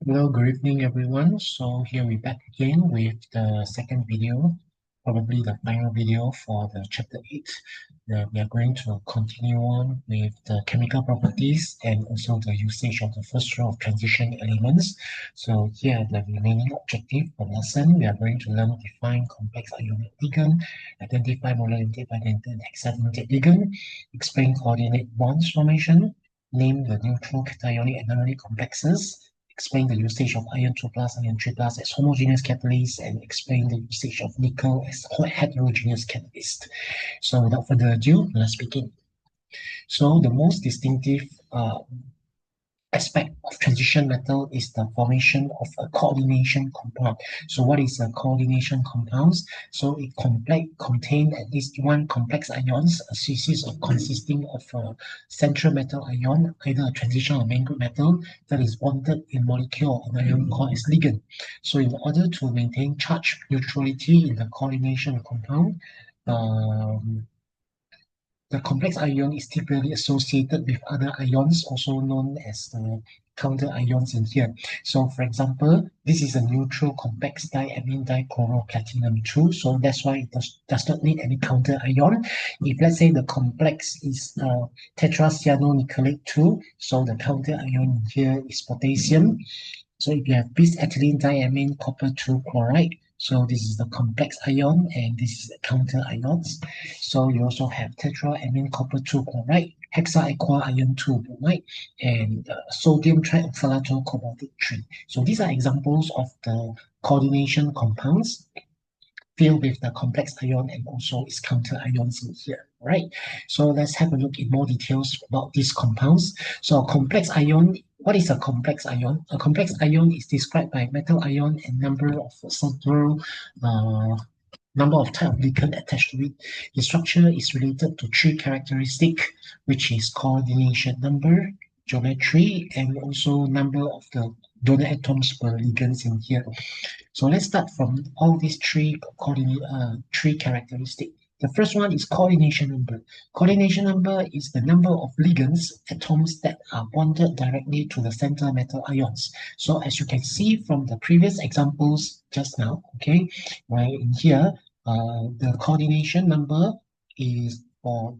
Hello, good evening, everyone. So here we're back again with the second video, probably the final video for the chapter 8. We are going to continue on with the chemical properties and also the usage of the first row of transition elements. So here, the remaining objective for the lesson, we are going to learn define complex ionic ligand, identify molality by the hexadentate ligand, explain coordinate bonds formation, name the neutral cationic and anionic complexes, explain the usage of iron 2 plus, iron 3 plus as homogeneous catalyst, and explain the usage of nickel as heterogeneous catalyst. So without further ado, let's begin. So the most distinctive aspect of transition metal is the formation of a coordination compound. So what is a coordination compound? So it contains at least one complex ions, a species of consisting of a central metal ion, either a transition or main group metal that is bonded in molecule or an ion called as ligand. So in order to maintain charge neutrality in the coordination compound, the complex ion is typically associated with other ions, also known as the counter ions in here. So for example, this is a neutral complex diamine dichloroplatinum 2, so that's why it does not need any counter ion. If let's say the complex is tetracyanonickelate 2, so the counter ion here is potassium. So if you have bis ethylene diamine copper 2 chloride, so this is the complex ion and this is the counter ions. So you also have tetraamine copper 2 chloride, hexa-aqua iron 2 bromide, and sodium trioxalato cobaltate 3. So these are examples of the coordination compounds filled with the complex ion and also its counter ions in here, right? So let's have a look in more details about these compounds. So a complex ion, what is a complex ion? A complex ion is described by metal ion and number of several number of type of ligand attached to it. The structure is related to three characteristics, which is coordination number, geometry, and also number of the donor atoms per ligands in here. So let's start from all these three characteristics. The first one is coordination number. Coordination number is the number of ligands, atoms that are bonded directly to the center metal ions. So as you can see from the previous examples just now, okay, right in here, the coordination number is for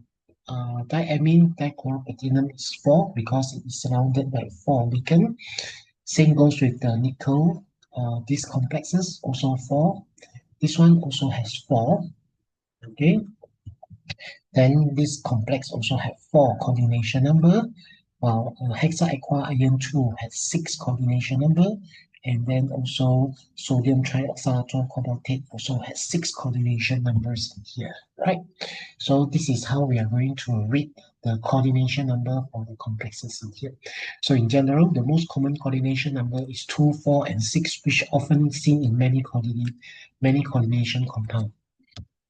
diamine dichloroplatinum is 4 because it is surrounded by 4 ligands. Same goes with the nickel. These complexes also 4. This one also has 4. Okay. Then this complex also have 4 coordination number, while hexa-aqua iron 2 has 6 coordination number, and then also sodium trioxalato cobaltate also has 6 coordination numbers here, right? So this is how we are going to read the coordination number for the complexes in here. So in general, the most common coordination number is 2, 4, and 6, which are often seen in many coordination compounds.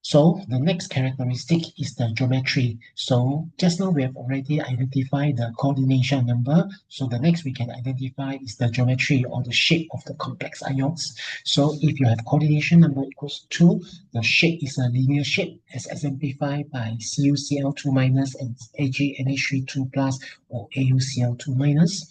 So the next characteristic is the geometry. So just now we have already identified the coordination number. So the next we can identify is the geometry or the shape of the complex ions. So if you have coordination number equals 2, the shape is a linear shape as exemplified by CuCl2 minus and AgNH3 plus or AuCl2 minus.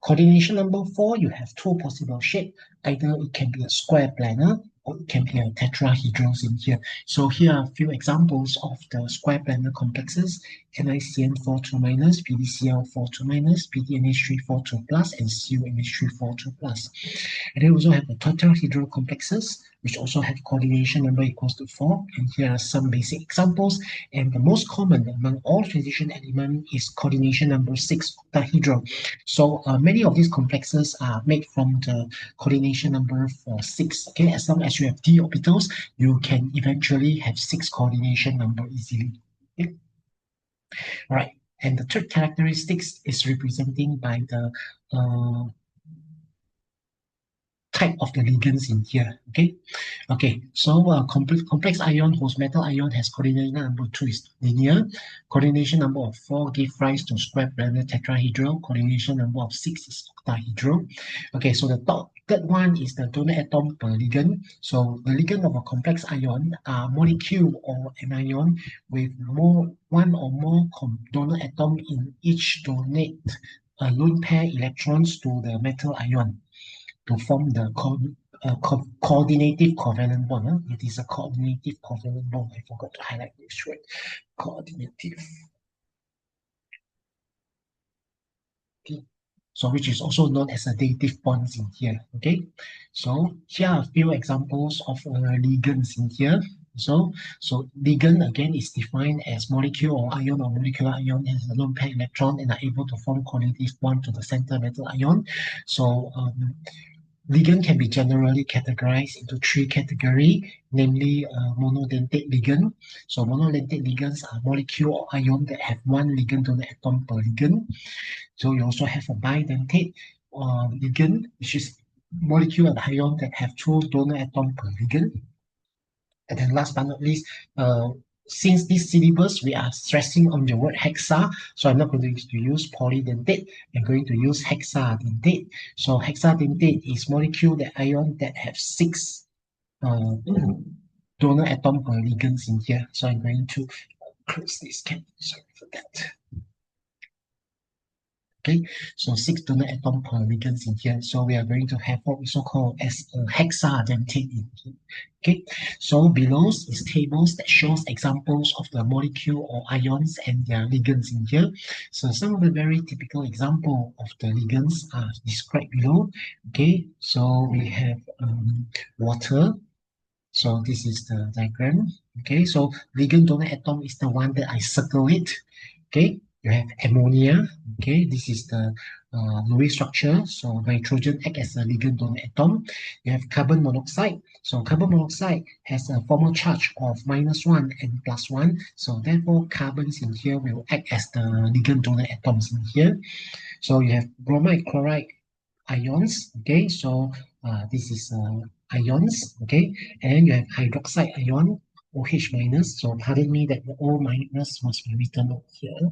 Coordination number 4, you have two possible shapes. Either it can be a square planar or it can be a tetrahedrals in here. So here are a few examples of the square planar complexes: NiCN42 minus, PDCl42 minus, PDNH342 plus, and CuNH342 plus. And then also have the tetrahedral complexes, which also have coordination number equals to 4. And here are some basic examples. And the most common among all transition elements is coordination number 6, octahedral. So many of these complexes are made from the coordination number for 6. Okay, as long as you have d orbitals, you can eventually have 6 coordination number easily. Okay? All right, and the third characteristics is representing by the type of the ligands in here. Okay, so complex ion whose metal ion has coordination number 2 is linear. Coordination number of 4 give rise to square planar tetrahedral. Coordination number of 6 is octahedral. Okay, so the third one is the donor atom per ligand. So the ligand of a complex ion are molecule or an ion with one or more donor atom in each donate a lone pair electrons to the metal ion. to form the coordinative covalent bond. It is a coordinative covalent bond. I forgot to highlight this word. Coordinative. Okay. So which is also known as a dative bonds in here. Okay. So here are a few examples of ligands in here. So ligand again is defined as molecule or ion or molecular ion has a lone pair electron and are able to form coordinative bond to the center metal ion. So ligand can be generally categorized into three categories, namely monodentate ligand. So monodentate ligands are molecule or ion that have one ligand donor atom per ligand. So you also have a bidentate ligand, which is molecule and ion that have two donor atom per ligand. And then last but not least, since this syllabus, we are stressing on the word hexa, so I'm not going to use polydentate. I'm going to use hexadentate. So hexadentate is molecule that ion that have six donor atom per ligands in here. So I'm going to close this cap. Sorry for that. Okay, so six donor atom per ligands in here. So we are going to have what we so-called as a hexadentate in here. Okay, so below is tables that shows examples of the molecule or ions and their ligands in here. So some of the very typical example of the ligands are described below. Okay, so we have water. So this is the diagram. Okay, so ligand donor atom is the one that I circle it. Okay, you have ammonia. Okay, this is the Lewis structure. So nitrogen acts as a ligand donor atom. You have carbon monoxide. So carbon monoxide has a formal charge of -1 and +1. So therefore, carbons in here will act as the ligand donor atoms in here. So you have bromide, chloride ions. Okay, so this is ions. Okay, and then you have hydroxide ion. OH minus, so pardon me that the O minus must be written over here.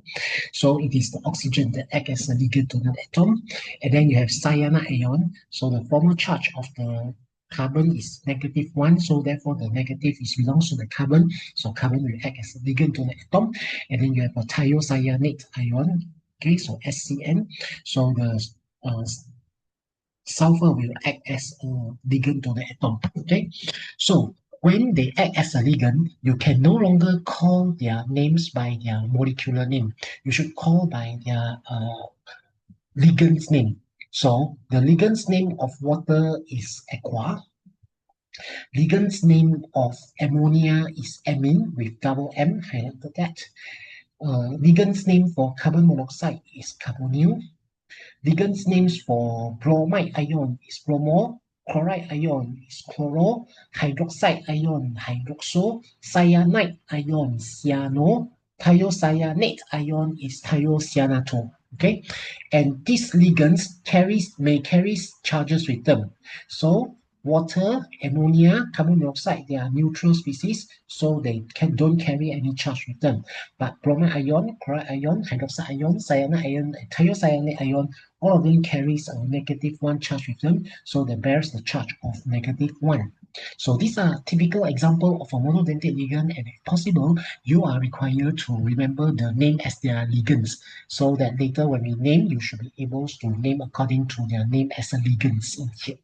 So it is the oxygen that acts as a ligand to that atom. And then you have cyanide ion. So the formal charge of the carbon is -1, so therefore the negative is belongs to the carbon. So carbon will act as a ligand to the atom. And then you have a thiocyanate ion. Okay, so SCN. So the sulfur will act as a ligand to the atom. Okay, so when they act as a ligand, you can no longer call their names by their molecular name. You should call by their ligand's name. So the ligand's name of water is aqua. Ligand's name of ammonia is amine with double M, highlighted that. Ligand's name for carbon monoxide is carbonyl. Ligand's names for bromide ion is bromo, chloride ion is chloro, hydroxide ion hydroxo, cyanide ion cyano, thiocyanate ion is thiocyanato. Okay, and these ligands may carry charges with them. So water, ammonia, carbon monoxide, they are neutral species, so they don't carry any charge with them. But bromide ion, chloride ion, hydroxide ion, cyanide ion, and thiocyanate ion, all of them carries a -1 charge with them, so they bears the charge of -1. So these are typical example of a monodentate ligand, and if possible, you are required to remember the name as their ligands, so that later when we name, you should be able to name according to their name as a ligands in here.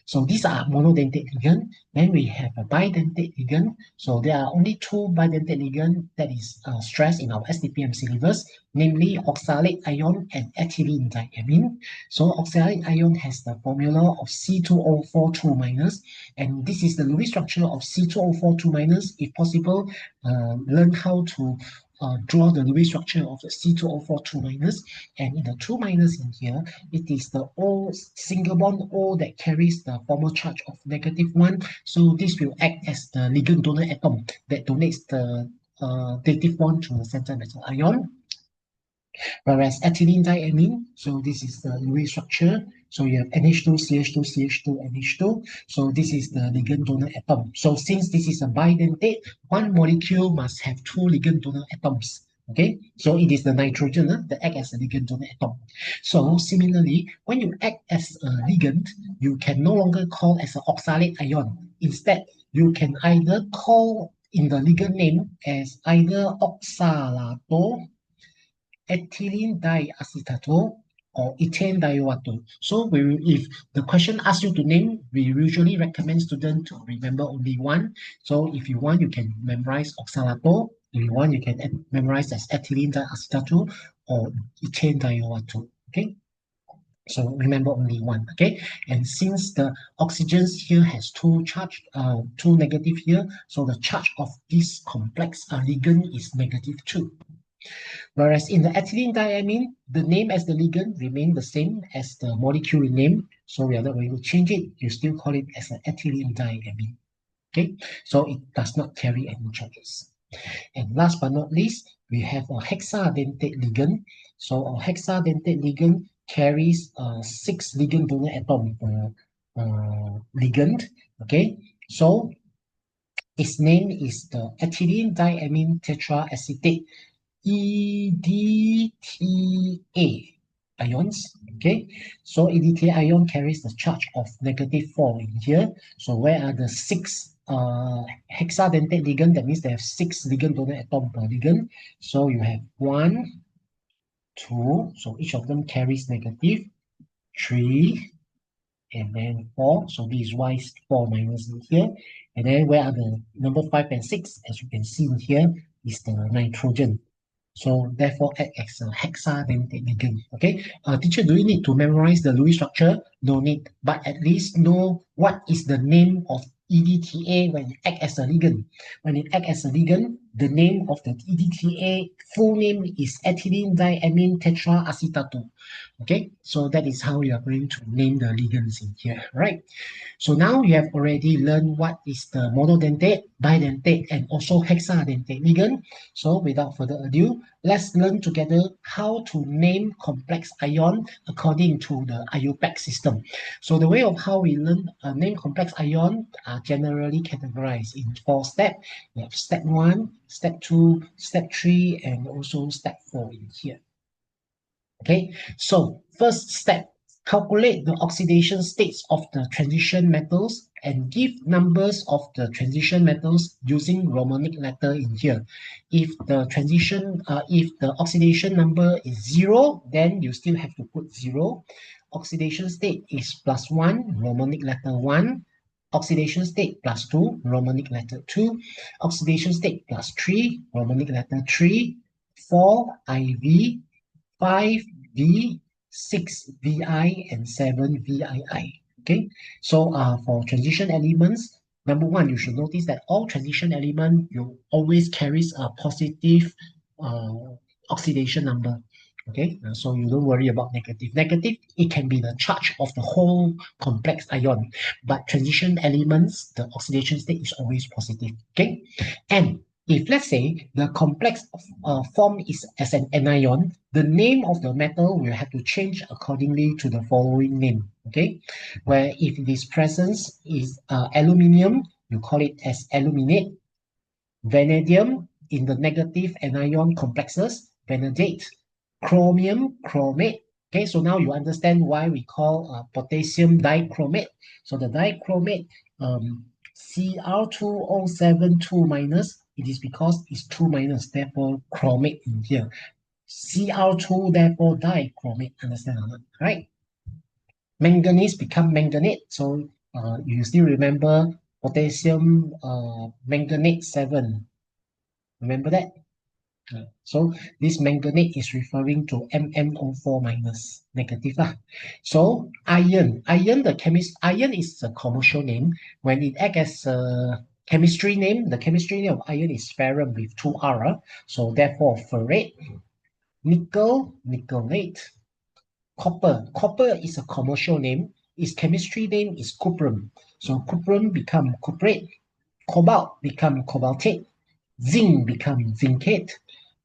So these are monodentate ligand. Then we have a bidentate ligand. So there are only two bidentate ligand that is stressed in our STPM syllabus, namely oxalate ion and ethylene diamine. So oxalate ion has the formula of C2O42-, and this is the Lewis structure of C2O42-. If possible, learn how to draw the Lewis structure of the C2O42-, and in the 2- in here, it is the O single bond O that carries the formal charge of -1. So this will act as the ligand donor atom that donates the dative bond to the center metal ion. Whereas ethylene diamine, so this is the Lewis structure. So you have NH2, CH2, CH2, NH2. So this is the ligand donor atom. So since this is a bidentate, one molecule must have two ligand donor atoms. Okay, so it is the nitrogen that act as a ligand donor atom. So similarly, when you act as a ligand, you can no longer call as an oxalate ion. Instead, you can either call in the ligand name as either oxalato, ethylene diacetato, or ethane diol. So if the question asks you to name, we usually recommend students to remember only one. So if you want, you can memorize oxalato. If you want, you can memorize as ethylene diacetate or ethane diol. Okay. So remember only one, okay? And since the oxygens here has two negative here, so the charge of this complex ligand is -2. Whereas in the ethylene diamine, the name as the ligand remain the same as the molecule name. So we are not going to change it. You still call it as an ethylene diamine, okay? So it does not carry any charges. And last but not least, we have a hexadentate ligand. So a hexadentate ligand carries 6 ligand donor atom per ligand. Okay, so its name is the ethylene diamine tetraacetate EDTA ions. Okay, so EDTA ion carries the charge of -4 in here. So where are the 6 hexadentate ligand? That means they have 6 ligand donor atom per ligand. So you have 1, 2. So each of them carries -3, and then 4. So this is why 4 minus in here. And then where are the number 5 and 6? As you can see in here is the nitrogen. So therefore act as a hexadentate ligand. Okay. Teacher, do you need to memorize the Lewis structure? No need, but at least know what is the name of EDTA when it act as a ligand. When it act as a ligand, the name of the EDTA full name is ethylene diamine tetraacetate. Okay, so that is how you are going to name the ligands in here, right? So now you have already learned what is the monodentate, bidentate, and also hexadentate ligand. So without further ado, let's learn together how to name complex ion according to the IUPAC system. So the way of how we learn name complex ion are generally categorized in 4 steps. We have step 1, step 2, step 3, and also step 4 in here. Okay, so first step, calculate the oxidation states of the transition metals and give numbers of the transition metals using Romanic letter in here. If the oxidation number is 0, then you still have to put 0. Oxidation state is +1, Romanic letter 1. Oxidation state +2, Romanic letter 2. Oxidation state +3, Romanic letter 3. 4, IV. 5 V, 6 VI, and 7 VII. Okay, so for transition elements, number 1, you should notice that all transition element you always carries a positive oxidation number. Okay, so you don't worry about negative. Negative, it can be the charge of the whole complex ion, but transition elements, the oxidation state is always positive. Okay, and if let's say the complex form is as an anion, the name of the metal will have to change accordingly to the following name. Okay, where if this presence is aluminium, you call it as aluminate. Vanadium in the negative anion complexes, vanadate. Chromium, chromate. Okay, so now you understand why we call potassium dichromate. So the dichromate, Cr2O7 minus, it is because it's 2 minus, therefore chromate in here. Cr2, therefore dichromate, understand or not? Right? Manganese become manganate. So you still remember potassium manganate 7. Remember that? So this manganate is referring to MnO4 minus, negative lah. So iron, iron is a commercial name. When it acts as a chemistry name, the chemistry name of iron is ferrum with 2 R. So therefore ferrate. Nickel, nickelate. Copper is a commercial name. Its chemistry name is cuprum. So cuprum become cuprate. Cobalt become cobaltate. Zinc become zincate.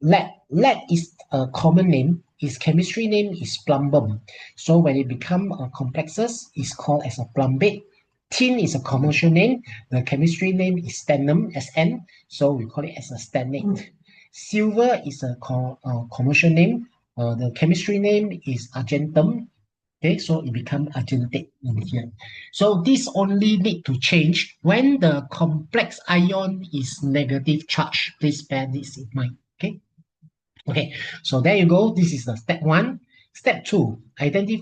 Lead is a common name. Its chemistry name is plumbum. So when it become complexes, it's called as a plumbate. Tin is a commercial name. The chemistry name is stannum, Sn. So we call it as a stannate. Silver is a commercial name. The chemistry name is argentum. Okay, so it becomes argentate in here. So this only need to change when the complex ion is negative charge. Please bear this in mind. Okay. Okay, so there you go. This is the step 1. Step 2,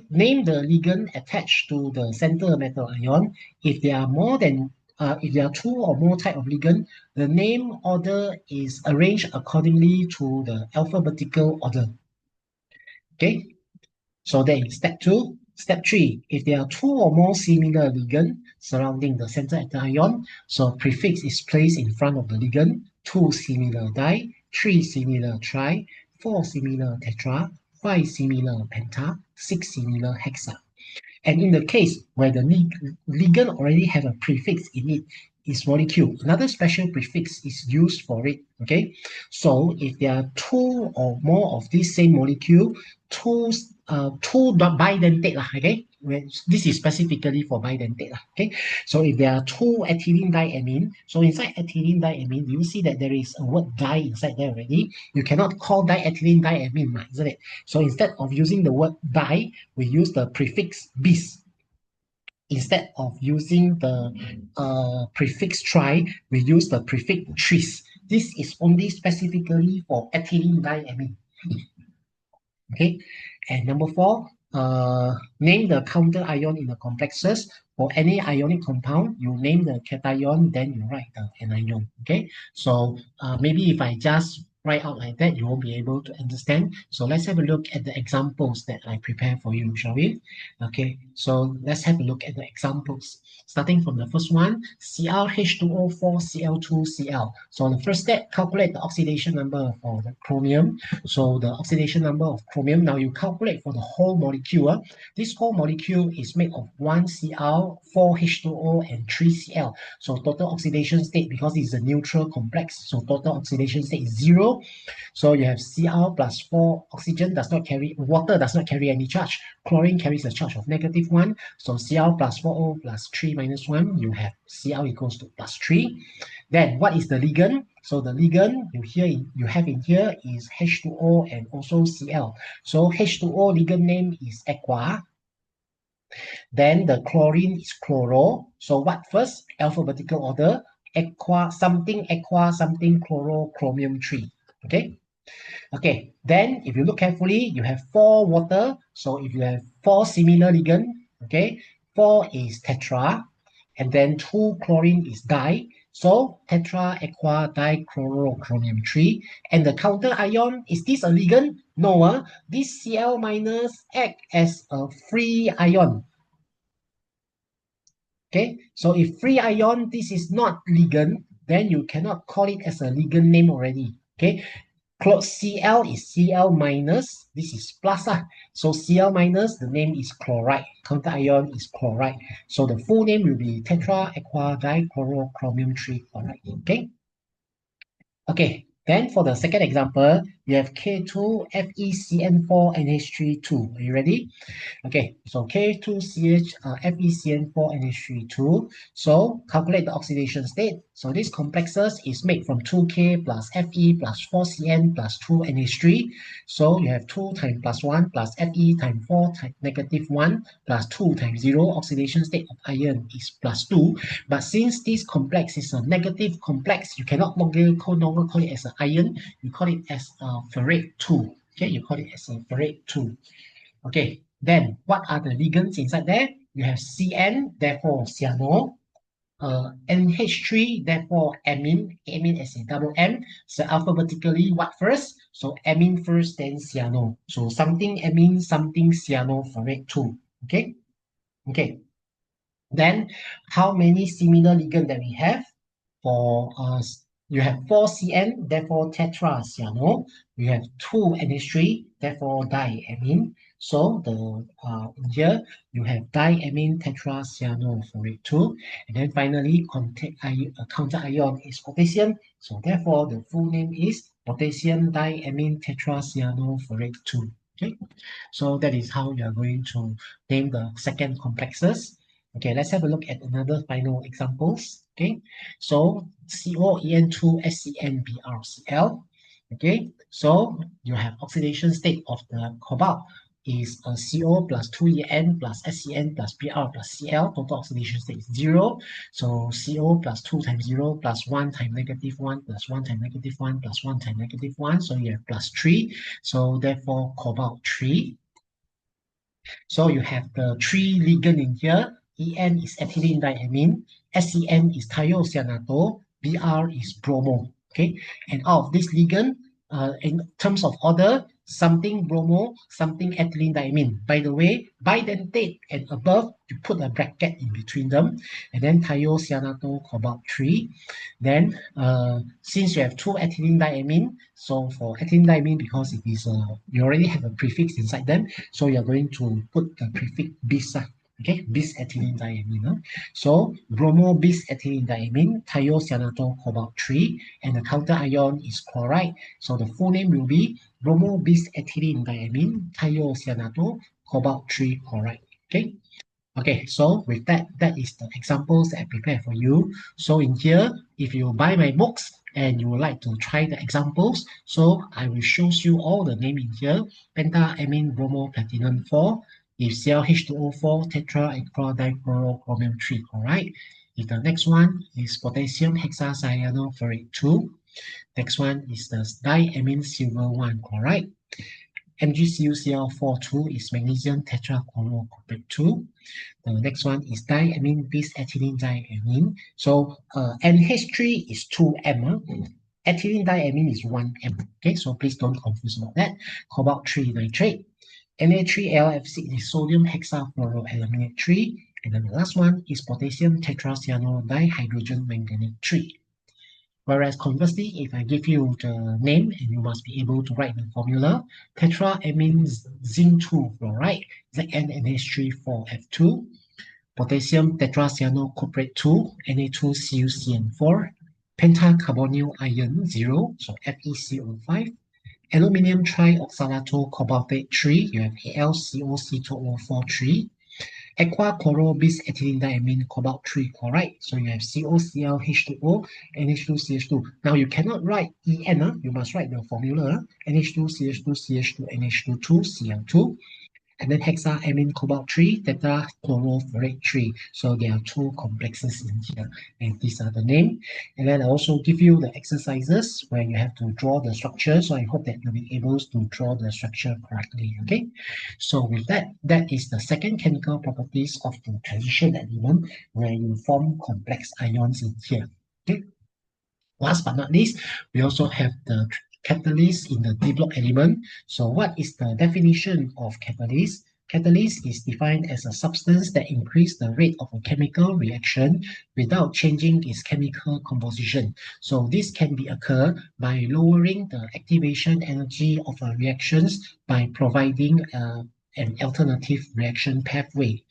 name the ligand attached to the center metal ion. If there are if there are two or more type of ligand, the name order is arranged accordingly to the alphabetical order. Okay, so that is step 2. Step 3, if there are two or more similar ligand surrounding the center metal ion, so prefix is placed in front of the ligand, 2 similar di, 3 similar tri, 4 similar tetra, 5 similar penta, 6 similar hexa. And in the case where the ligand already have a prefix in it, is molecule. Another special prefix is used for it. Okay, so if there are two or more of this same molecule, two bidentate lah, okay, this is specifically for bidentate lah, okay. So if there are two ethylene diamine, so inside ethylene diamine, you see that there is a word di inside there already. You cannot call diethylene diamine, isn't it? So instead of using the word di, we use the prefix bis. Instead of using the prefix tri, we use the prefix tris. This is only specifically for ethylene diamine. Okay, and number 4, name the counter ion in the complexes. For any ionic compound, you name the cation, then you write the anion. Okay, so maybe if I just write out like that, you won't be able to understand. So let's have a look at the examples that I prepared for you, shall we? Okay, so let's have a look at the examples. Starting from the first one, CrH2O4 Cl2Cl. So the first step, calculate the oxidation number for the chromium. So the oxidation number of chromium, now you calculate for the whole molecule. This whole molecule is made of 1 Cl, 4 H2O, and 3 Cl. So total oxidation state, because it's a neutral complex, so total oxidation state is 0. So you have Cl plus 4, oxygen does not carry, water does not carry any charge. Chlorine carries a charge of -1. So Cl plus 4O plus 3 minus 1, you have Cl equals to plus 3. Then what is the ligand? So the ligand you have in here is H2O and also Cl. So H2O ligand name is aqua. Then the chlorine is chloro. So what first? Alphabetical order. Aqua something chloro chromium 3. Okay. Okay, then if you look carefully, you have 4 water. So if you have 4 similar ligand, okay, 4 is tetra, and then 2 chlorine is di. So tetra, aqua, dichlorochromium 3. And the counter ion, is this a ligand? No, this Cl minus act as a free ion. Okay, so if free ion, this is not ligand, then you cannot call it as a ligand name already. Okay, Cl is Cl minus, this is plus. So Cl minus, the name is chloride. Counter ion is chloride. So the full name will be tetra aqua dichlorochromium 3 chloride. Okay. Okay. Then for the second example, you have K2FeCN4 NH32. Are you ready? Okay, so K2CH FeCN4 NH32. So calculate the oxidation state. So this complexes is made from 2K plus Fe plus 4Cn plus 2 NH3. So you have 2 times plus 1 plus Fe times 4 times -1 plus 2 times 0. Oxidation state of iron is plus 2. But since this complex is a negative complex, you cannot no longer call it as an iron. You call it as a ferrate 2. Okay, you call it as a ferrate 2. Okay, then what are the ligands inside there? You have Cn, therefore cyano, NH3, therefore amine, amine as a double M. So alphabetically, what first? So amine first, then cyano. So something amine, something cyano ferrate 2. Okay, okay. Then how many similar ligand that we have? For you have 4 Cn, therefore tetracyano. You have 2 NH3, therefore diamine. So the in here you have diamine tetracyanoferrate 2. And then finally counter ion is potassium. So therefore the full name is potassium diamine tetracyanoferrate 2. Okay, so that is how you are going to name the second complexes. Okay, let's have a look at another final examples. Okay, so COEN2SCNBrCl. Okay, so you have oxidation state of the cobalt is a CO plus 2En plus SCN plus Br plus Cl. Total oxidation state is 0. So CO plus 2 times 0 plus 1 times -1 plus 1 times -1 plus 1 times -1. So you have plus 3. So therefore cobalt 3. So you have the three ligand in here. En is ethylene diamine, SEN is thiocyanato, Br is bromo. Okay, and out of this ligand, in terms of order, something bromo, something ethylene diamine. By the way, bidentate and above, you put a bracket in between them, and then thiocyanato cobalt 3. Then, since you have two ethylene diamine, so for ethylene diamine, because it is you already have a prefix inside them, so you're going to put the prefix bis, okay, bis ethylene diamine. So bromo bis ethylene diamine, thiocyanato cobalt 3, and the counter ion is chloride. So the full name will be bromo bis ethylene diamine, thiocyanato cobalt 3 chloride. Okay. Okay, so with that, that is the examples that I prepared for you. So in here, if you buy my books and you would like to try the examples, so I will show you all the name in here. Pentaamine bromo platinum 4, if ClH2O4 tetra and chlorodichromium 3, alright? If the next one is potassium hexacyanoferrate 2, next one is the diamine silver 1 chloride. MgCuCl42 is magnesium tetrachlorocoprate 2. The next one is diamine bis ethylene diamine. So NH3 is 2M. Ethylene diamine is 1M. Okay, so please don't confuse about that. Cobalt 3 nitrate. Na3LFC is sodium hexafluoroaluminate 3. And then the last one is potassium tetracyanodihydrogen manganate 3. Whereas conversely, if I give you the name and you must be able to write the formula, tetraamine zinc 2 fluoride, ZnNH3 4F2, potassium tetracyanocoprate 2, Na2CuCN4, pentacarbonyl iron 0, so FeCO5, aluminium trioxalato cobaltate 3, you have AlCOC2O4 3, aqua chloro bis ethylene diamine cobalt 3 chloride. So you have COCl H2O, NH2CH2. Now you cannot write En, you must write the formula NH2CH2CH2 NH22Cl2. And then hexaamine cobalt 3, tetrachloroferrate 3. So there are two complexes in here. And these are the name. And then I also give you the exercises where you have to draw the structure. So I hope that you'll be able to draw the structure correctly. Okay. So with that, that is the second chemical properties of the transition element where you form complex ions in here. Okay. Last but not least, we also have the catalyst in the D block element. So what is the definition of catalyst? Catalyst is defined as a substance that increases the rate of a chemical reaction without changing its chemical composition. So this can be occur by lowering the activation energy of a reactions by providing an alternative reaction pathway.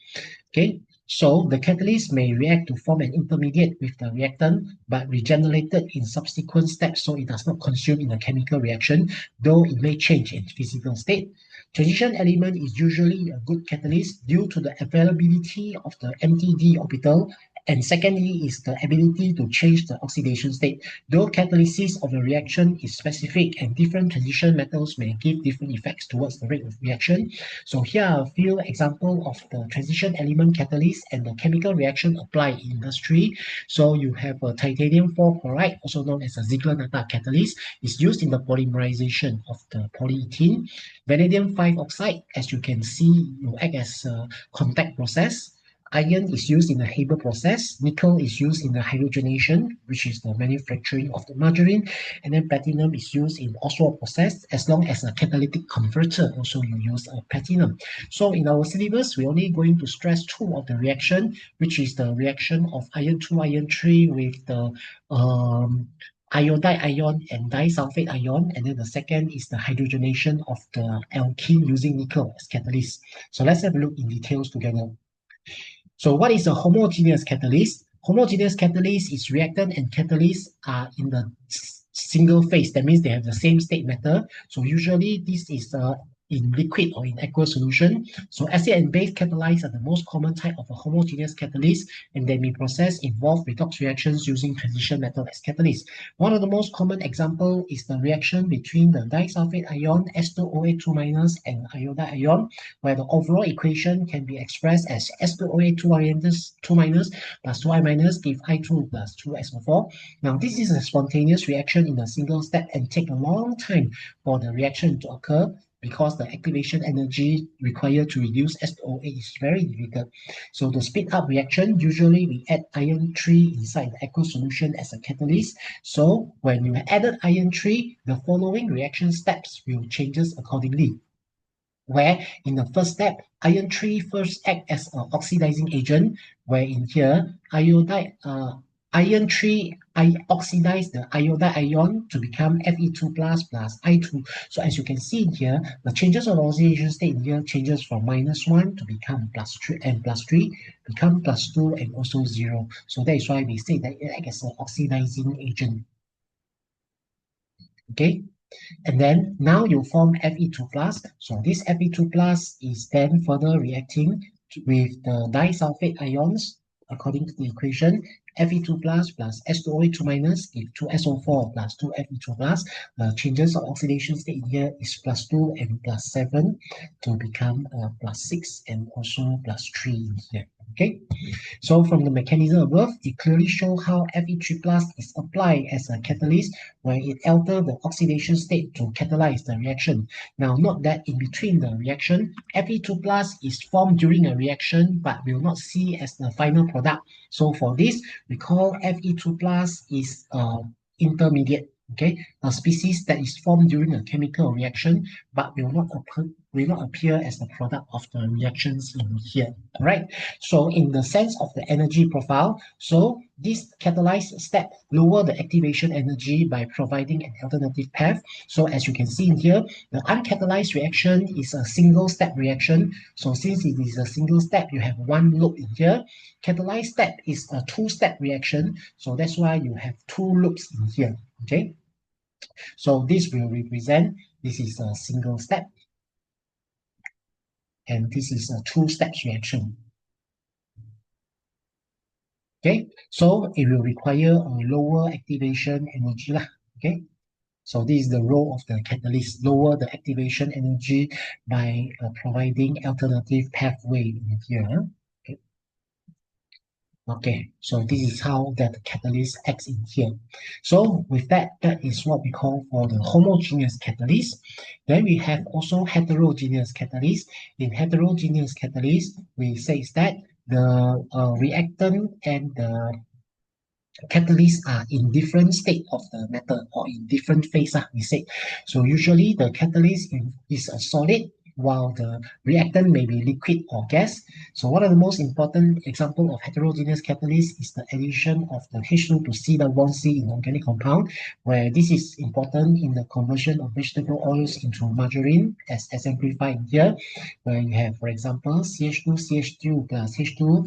Okay, so the catalyst may react to form an intermediate with the reactant, but regenerated in subsequent steps, so it does not consume in a chemical reaction, though it may change in physical state. Transition element is usually a good catalyst due to the availability of the empty d orbital, and secondly is the ability to change the oxidation state. Though catalysis of a reaction is specific and different transition metals may give different effects towards the rate of reaction. So here are a few examples of the transition element catalyst and the chemical reaction applied in industry. So you have a titanium 4 chloride, also known as a Ziegler-Natta catalyst, is used in the polymerization of the polyethylene. Vanadium 5 oxide, as you can see, will act as a contact process. Iron is used in the Haber process. Nickel is used in the hydrogenation, which is the manufacturing of the margarine. And then platinum is used in Oswald process. As long as a catalytic converter, also you use a platinum. So in our syllabus, we're only going to stress two of the reaction, which is the reaction of iron 2, iron 3 with the iodide ion and disulfate ion. And then the second is the hydrogenation of the alkene using nickel as catalyst. So let's have a look in details together. So what is a homogeneous catalyst? Homogeneous catalyst is reactant and catalyst are in the single phase. That means they have the same state matter. So usually this is in liquid or in aqueous solution. So acid and base catalysts are the most common type of a homogeneous catalyst, and they may process involve redox reactions using transition metal as catalyst. One of the most common example is the reaction between the disulfate ion S2OA2- and iodide ion, where the overall equation can be expressed as S2OA2- plus 2I- give I2 plus 2SO4. Now this is a spontaneous reaction in a single step and take a long time for the reaction to occur. because the activation energy required to reduce SOA is very difficult. So to speed up reaction, usually we add iron 3 inside the aqueous solution as a catalyst. So when you added iron 3, the following reaction steps will changes accordingly. Where in the first step, iron 3 first act as an oxidizing agent, where in here, iron 3 oxidize the iodide ion to become Fe2 plus I2. So as you can see in here, the changes of oxidation state in here changes from -1 to become +3 and +3, become +2 and also 0. So that is why we say that it acts as an oxidizing agent. Okay. And then now you form Fe2 plus. So this Fe2 plus is then further reacting with the disulfide ions according to the equation. Fe2 plus S2O2 minus give 2SO4 plus 2Fe2 plus. The changes of oxidation state here is +2 and +7 to become +6 and also +3 in here. Okay. So from the mechanism above, it clearly shows how Fe3 plus is applied as a catalyst where it alters the oxidation state to catalyze the reaction. Now note that in between the reaction, Fe2 plus is formed during a reaction but will not see as the final product. So for this, we call Fe2 plus is intermediate. Okay, a species that is formed during a chemical reaction but will not appear as the product of the reactions in here. All right. So in the sense of the energy profile, so this catalyzed step lower the activation energy by providing an alternative path. So as you can see in here, the uncatalyzed reaction is a single step reaction. So since it is a single step, you have one loop in here. Catalyzed step is a two-step reaction. So that's why you have two loops in here. Okay. So this will represent, this is a single step. And this is a two-step reaction. Okay, so it will require a lower activation energy lah. Okay, so this is the role of the catalyst, lower the activation energy by providing alternative pathway in here. Okay. Okay, so this is how that catalyst acts in here. So with that, that is what we call for the homogeneous catalyst. Then we have also heterogeneous catalyst. In heterogeneous catalyst, we say that the reactant and the catalysts are in different state of the metal or in different phase, we say. So usually the catalyst is a solid while the reactant may be liquid or gas. So one of the most important example of heterogeneous catalyst is the addition of the H2 to C double bond C in organic compound, where this is important in the conversion of vegetable oils into margarine, as exemplified here, where you have, for example, CH2, CH2 plus H2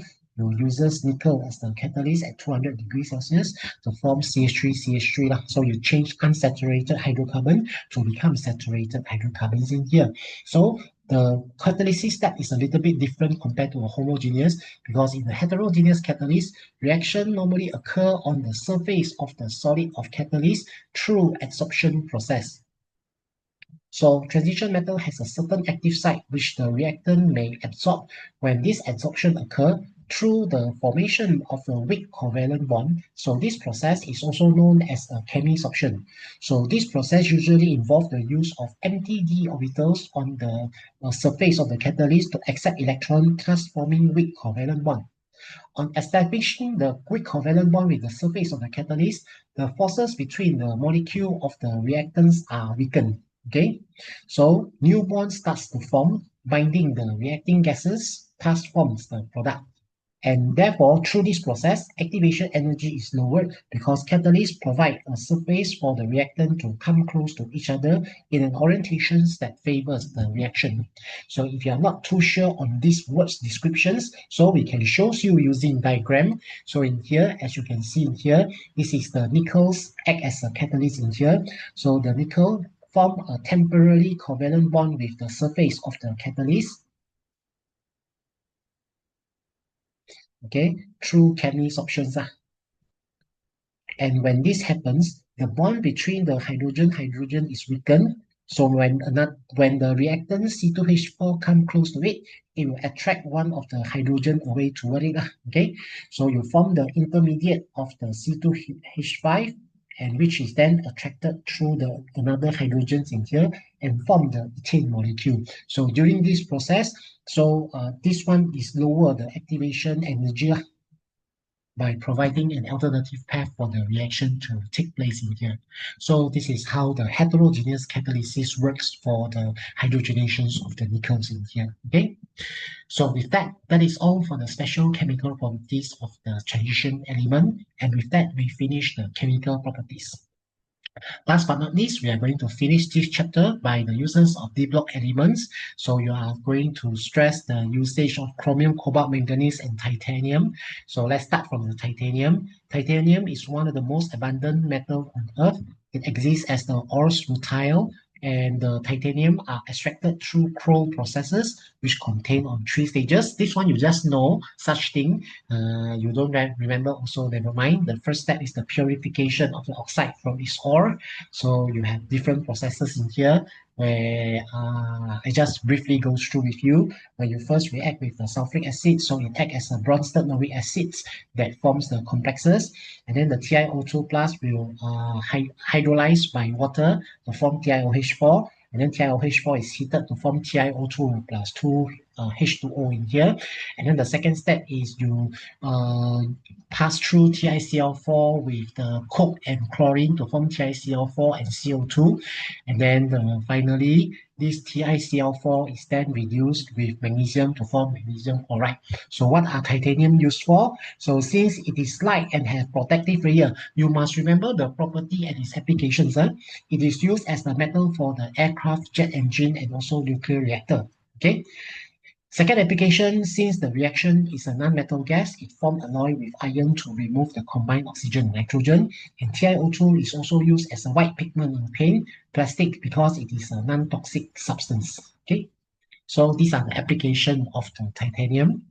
uses nickel as the catalyst at 200 degrees Celsius to form CH3 lah. So you change unsaturated hydrocarbon to become saturated hydrocarbons in here. So the catalysis step is a little bit different compared to a homogeneous, because in the heterogeneous catalyst, reaction normally occur on the surface of the solid of catalyst through adsorption process. So transition metal has a certain active site which the reactant may absorb. When this adsorption occurs through the formation of a weak covalent bond, so this process is also known as a chemisorption. So this process usually involves the use of empty d orbitals on the surface of the catalyst to accept electron, thus forming weak covalent bond. On establishing the weak covalent bond with the surface of the catalyst, the forces between the molecule of the reactants are weakened. Okay, so new bond starts to form, binding the reacting gases, thus forms the product. And therefore, through this process, activation energy is lowered because catalysts provide a surface for the reactant to come close to each other in an orientation that favors the reaction. So if you are not too sure on these words descriptions, so we can show you using diagram. So in here, as you can see in here, this is the nickels act as a catalyst in here. So the nickel form a temporary covalent bond with the surface of the catalyst. Okay, through chemisorption. And when this happens, the bond between the hydrogen is weakened. So when the reactant C2H4 come close to it, it will attract one of the hydrogen away toward it. Okay, so you form the intermediate of the C2H5 and which is then attracted through the another hydrogens in here and form the ethane molecule. So during this process, this one is lower the activation energy by providing an alternative path for the reaction to take place in here. So this is how the heterogeneous catalysis works for the hydrogenations of the nickels in here. Okay. So with that, that is all for the special chemical properties of the transition element. And with that, we finish the chemical properties. Last but not least, we are going to finish this chapter by the uses of d block elements. So you are going to stress the usage of chromium, cobalt, manganese, and titanium. So let's start from the titanium. Titanium is one of the most abundant metals on Earth. It exists as the ores rutile, and the titanium are extracted through Kroll processes, which contain on 3 stages. This one you just know such thing. You don't remember also, never mind. The first step is the purification of the oxide from its ore. So you have different processes in here where I just briefly go through with you. When you first react with the sulfuric acid, so it acts as a Bronsted Norwic acid that forms the complexes, and then the TiO2 plus will hydrolyze by water to form TiOH4, and then TiOH4 is heated to form TiO2 plus 2 H2O in here. And then the second step is you pass through TiCl4 with the coke and chlorine to form TiCl4 and CO2. And then finally, this TiCl4 is then reduced with magnesium to form magnesium chloride. So what are titanium used for? So since it is light and has protective layer, you must remember the property and its applications. It is used as the metal for the aircraft, jet engine, and also nuclear reactor. Okay. Second application, since the reaction is a non-metal gas, it forms alloy with iron to remove the combined oxygen and nitrogen. And TiO2 is also used as a white pigment in paint, plastic, because it is a non-toxic substance. Okay, so these are the application of the titanium.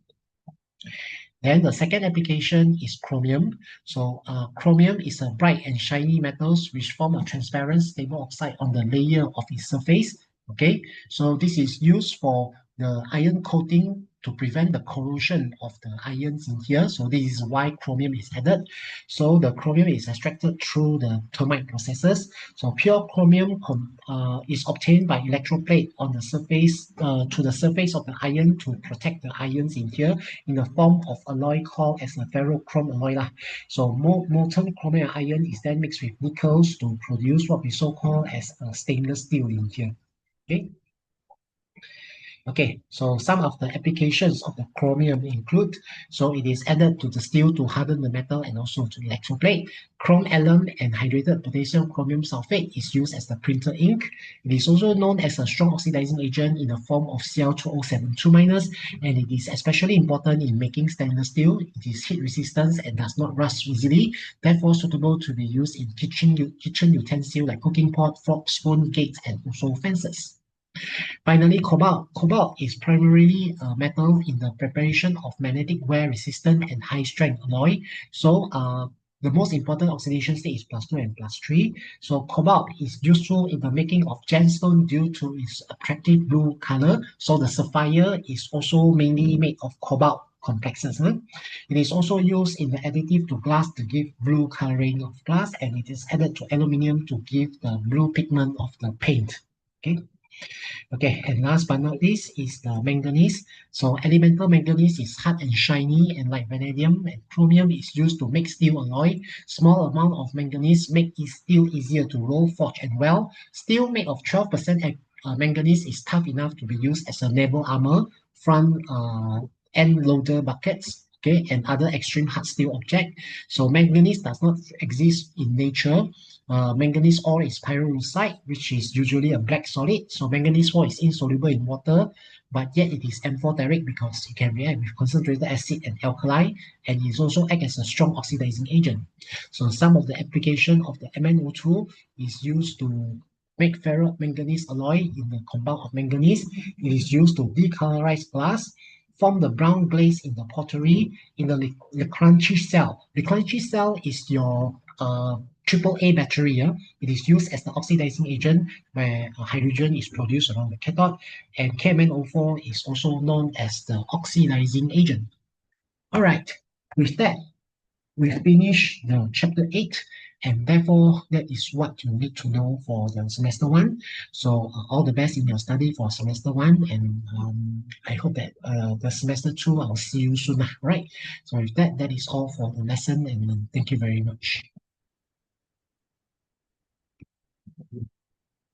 Then the second application is chromium. So chromium is a bright and shiny metals which form a transparent stable oxide on the layer of its surface. Okay, so this is used for the iron coating to prevent the corrosion of the ions in here. So this is why chromium is added. So the chromium is extracted through the thermite processes. So pure chromium is obtained by electroplate on the surface to the surface of the iron to protect the ions in here in the form of alloy called as a ferrochrome alloy. So molten chromium iron is then mixed with nickels to produce what we so-called as a stainless steel in here. Okay. Okay, so some of the applications of the chromium include, so it is added to the steel to harden the metal and also to electroplate. Chrome alum and hydrated potassium chromium sulfate is used as the printer ink. It is also known as a strong oxidizing agent in the form of Cl2O72-, and it is especially important in making stainless steel. It is heat resistant and does not rust easily, therefore suitable to be used in kitchen utensils like cooking pot, fork, spoon, gates, and also fences. Finally, cobalt. Cobalt is primarily a metal in the preparation of magnetic wear resistant and high strength alloy. So the most important oxidation state is +2 and +3. So cobalt is useful in the making of gemstone due to its attractive blue color. So the sapphire is also mainly made of cobalt complexes. It is also used in the additive to glass to give blue coloring of glass, and it is added to aluminium to give the blue pigment of the paint. Okay. Okay, and last but not least is the manganese. So elemental manganese is hard and shiny, and like vanadium and chromium is used to make steel alloy. Small amount of manganese make it steel easier to roll, forge, and weld. Steel made of 12% manganese is tough enough to be used as a naval armor, front end loader buckets, okay, and other extreme hard steel object. So manganese does not exist in nature. Manganese ore is pyrolusite, which is usually a black solid. So manganese ore is insoluble in water, but yet it is amphoteric because it can react with concentrated acid and alkali, and it also acts as a strong oxidizing agent. So some of the application of the MnO2 is used to make ferromanganese alloy in the compound of manganese. It is used to decolorize glass, form the brown glaze in the pottery, in the Leclanché cell. Leclanché cell is your AAA battery. It is used as the oxidizing agent where hydrogen is produced around the cathode, and KMnO4 is also known as the oxidizing agent. All right, with that, we finish the chapter 8, And therefore, that is what you need to know for the semester one. So all the best in your study for semester one, and I hope that the semester two I'll see you soon. Right. So with that, that is all for the lesson, and thank you very much.